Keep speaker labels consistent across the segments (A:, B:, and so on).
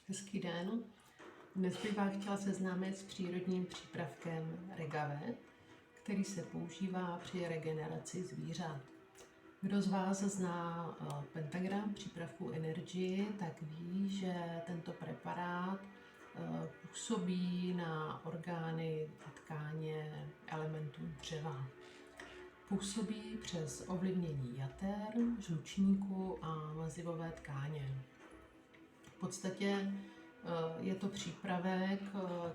A: Hezký den. Dnes bych vás chtěla seznámit s přírodním přípravkem Regave, který se používá při regeneraci zvířat. Kdo z vás zná pentagram přípravku Energy, tak ví, že tento preparát působí na orgány a tkáně elementů dřeva. Působí přes ovlivnění jater, žlučníku a mazivové tkáně. V podstatě je to přípravek,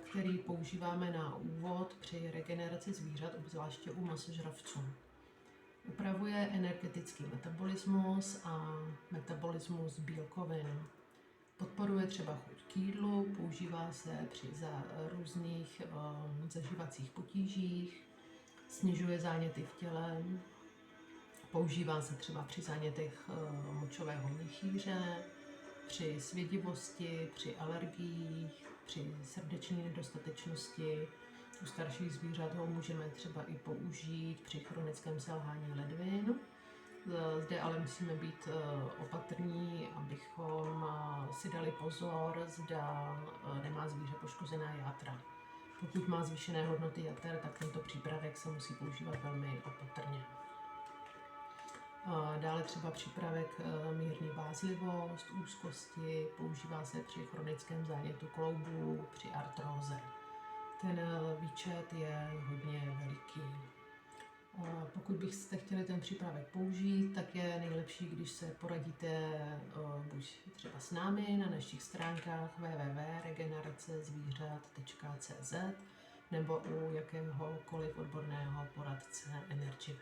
A: který používáme na úvod při regeneraci zvířat, obzvláště u masožravců. Upravuje energetický metabolismus a metabolismus bílkovin. Podporuje třeba chuť k jídlu, používá se při různých zažívacích potížích, snižuje záněty v těle, používá se třeba při zánětech močového měchýře, při svědivosti, při alergiích, při srdeční nedostatečnosti. U starších zvířat ho můžeme třeba i použít při chronickém selhání ledvin. Zde ale musíme být opatrní, abychom si dali pozor, zda nemá zvíře poškozená játra. Pokud má zvýšené hodnoty jater, tak tento přípravek se musí používat velmi opatrně. Dále třeba přípravek mírní vázlivost, úzkosti, používá se při chronickém zánětu kloubů, při artróze. Ten výčet je hodně veliký. Pokud byste chtěli ten přípravek použít, tak je nejlepší, když se poradíte buď třeba s námi na našich stránkách www.regeneracezvířat.cz nebo u jakéhokoliv odborného poradce Energy.